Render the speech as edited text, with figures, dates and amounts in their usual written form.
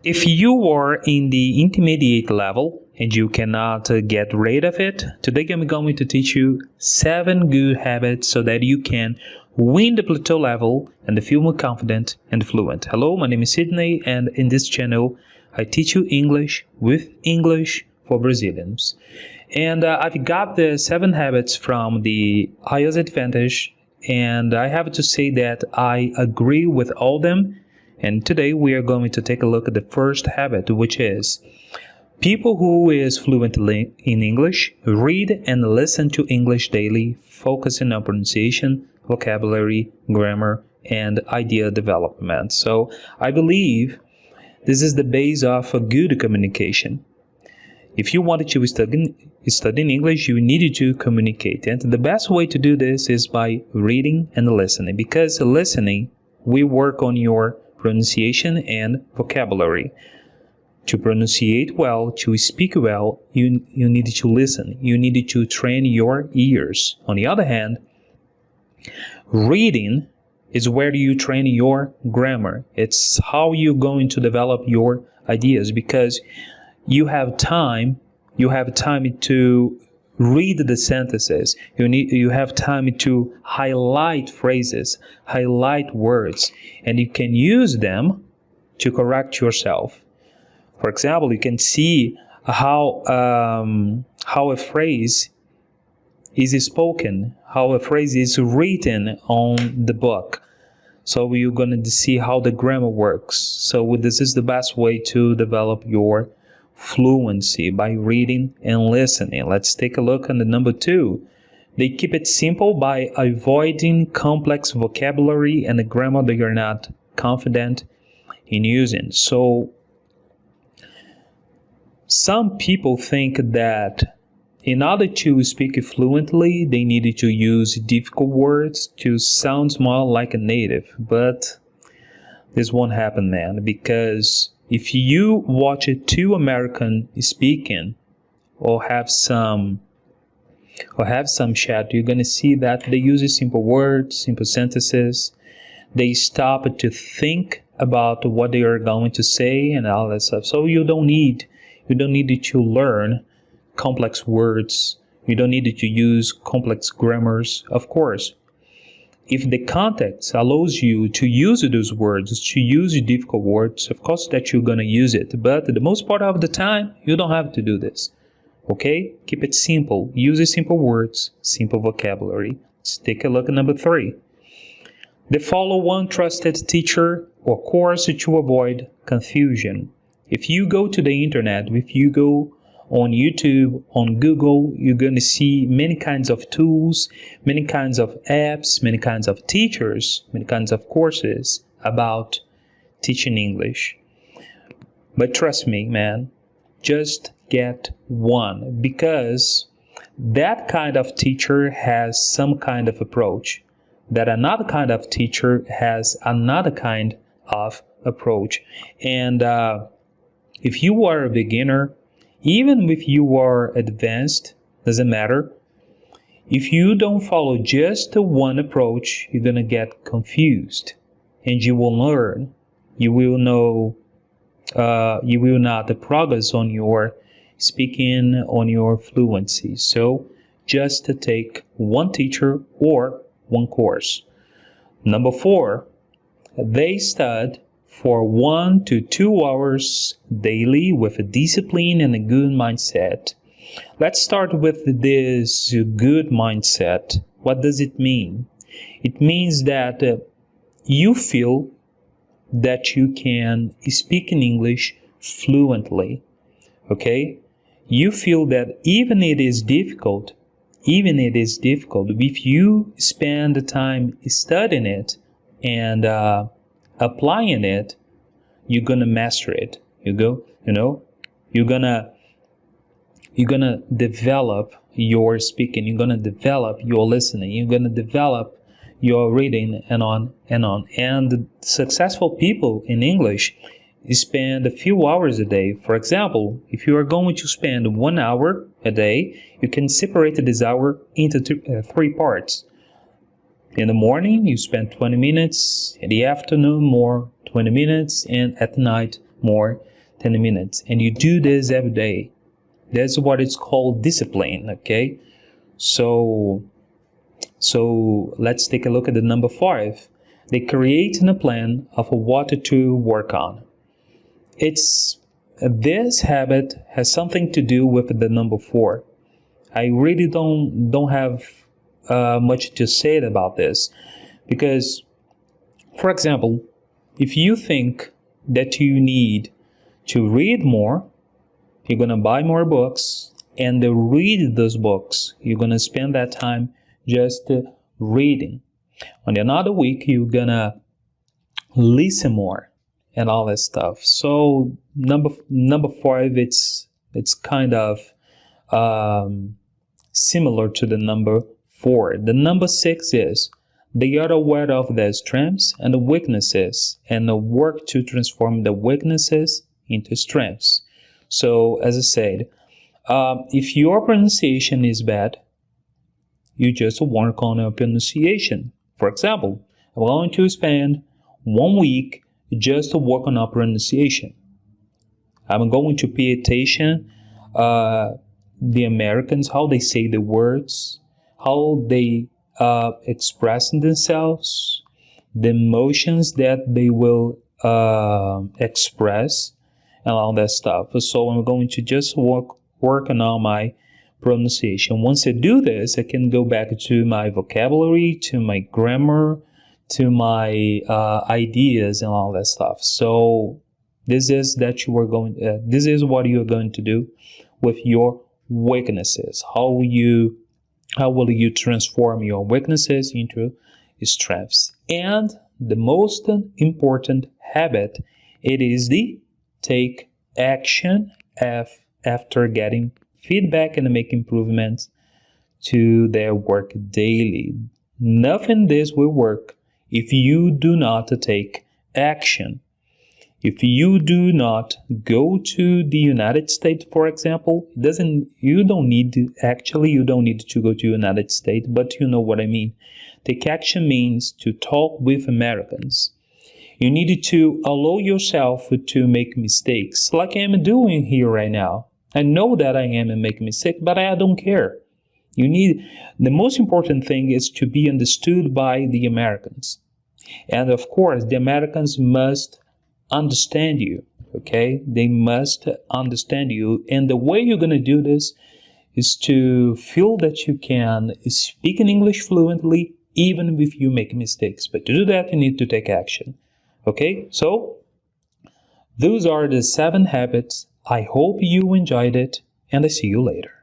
If you are in the intermediate level and you cannot get rid of it, today I'm going to teach you 7 good habits so that you can win the plateau level and feel more confident and fluent. Hello, my name is Sydney, and in this channel I teach you English with English for Brazilians. And I've got the 7 habits from the IELTS Advantage, and I have to say that I agree with all them. And today we are going to take a look at the first habit, which is people who is fluently in English read and listen to English daily, focusing on pronunciation, vocabulary, grammar, and idea development. So I believe this is the base of a good communication. If you wanted to study in English, you needed to communicate. And the best way to do this is by reading and listening, because listening, we work on your pronunciation and vocabulary. To pronunciate well, to speak well, you need to listen. You need to train your ears. On the other hand, reading is where you train your grammar. It's how you're going to develop your ideas, because you have time to read the sentences. You have time to highlight phrases, highlight words, and you can use them to correct yourself. For example, you can see how a phrase is spoken, how a phrase is written on the book. So you're going to see how the grammar works. So this is the best way to develop your fluency, by reading and listening. Let's take a look at the number 2. They keep it simple by avoiding complex vocabulary and the grammar that you're not confident in using. So some people think that in order to speak fluently, they needed to use difficult words to sound more like a native. But this won't happen, man, because if you watch 2 American speaking or have some chat, you're going to see that they use simple words, simple sentences. They stop to think about what they are going to say and all that stuff. So you don't need to learn complex words. You don't need to use complex grammars. Of course, if the context allows you to use those words, to use difficult words, of course that you're going to use it. But the most part of the time, you don't have to do this. Okay? Keep it simple. Use simple words, simple vocabulary. Let's take a look at number 3. They follow one trusted teacher or course to avoid confusion. If you go to the internet, if you go on YouTube, on Google, you're going to see many kinds of tools, many kinds of apps, many kinds of teachers, many kinds of courses about teaching English. But trust me, man, just get one, because that kind of teacher has some kind of approach, that another kind of teacher has another kind of approach. And if you are a beginner, even if you are advanced, doesn't matter. If you don't follow just one approach, you're going to get confused, and you will learn. You will know, you will not progress on your speaking, on your fluency. So just to take one teacher or one course. Number 4, they study for 1 to 2 hours daily with a discipline and a good mindset. Let's start with this good mindset. What does it mean? It means that you feel that you can speak in English fluently. Okay? You feel that even it is difficult, if you spend the time studying it and applying it, you're gonna master it. You're gonna develop your speaking. You're gonna develop your listening. You're gonna develop your reading, and on and on. And successful people in English spend a few hours a day. For example, if you are going to spend 1 hour a day, you can separate this hour into 3 parts. In the morning, you spend 20 minutes. In the afternoon, more 20 minutes. And at night, more 10 minutes, and you do this every day. That's what it's called discipline, okay? So let's take a look at the number 5. They create a plan of what to work on. This habit has something to do with the number 4. I really don't have much to say about this, because, for example, if you think that you need to read more, you're going to buy more books, and to read those books, you're going to spend that time just reading. On another week, you're going to listen more and all that stuff. So number 5, it's kind of similar to the number 4. The number 6 is they are aware of their strengths and the weaknesses and work to transform the weaknesses into strengths. So, as I said, if your pronunciation is bad, you just work on your pronunciation. For example, I'm going to spend 1 week just to work on our pronunciation. I'm going to pay attention the Americans, how they say the words, how they express themselves, the emotions that they will express, and all that stuff. So I'm going to just work on all my pronunciation. Once I do this, I can go back to my vocabulary, to my grammar, to my ideas and all that stuff. So this is what you are going to do with your weaknesses. How will you transform your weaknesses into strengths? And the most important habit, it is the take action after getting feedback and make improvements to their work daily. Nothing this will work if you do not take action. If you do not go to the United States, for example, you don't need to go to United States, but you know what I mean. Take action means to talk with Americans. You need to allow yourself to make mistakes, like I am doing here right now. I know that I am making mistakes, but I don't care. The most important thing is to be understood by the Americans. And of course, the Americans must understand you, okay? They must understand you. And the way you're going to do this is to feel that you can speak in English fluently, even if you make mistakes. But to do that, you need to take action. Okay, so those are the 7 habits. I hope you enjoyed it, and I see you later.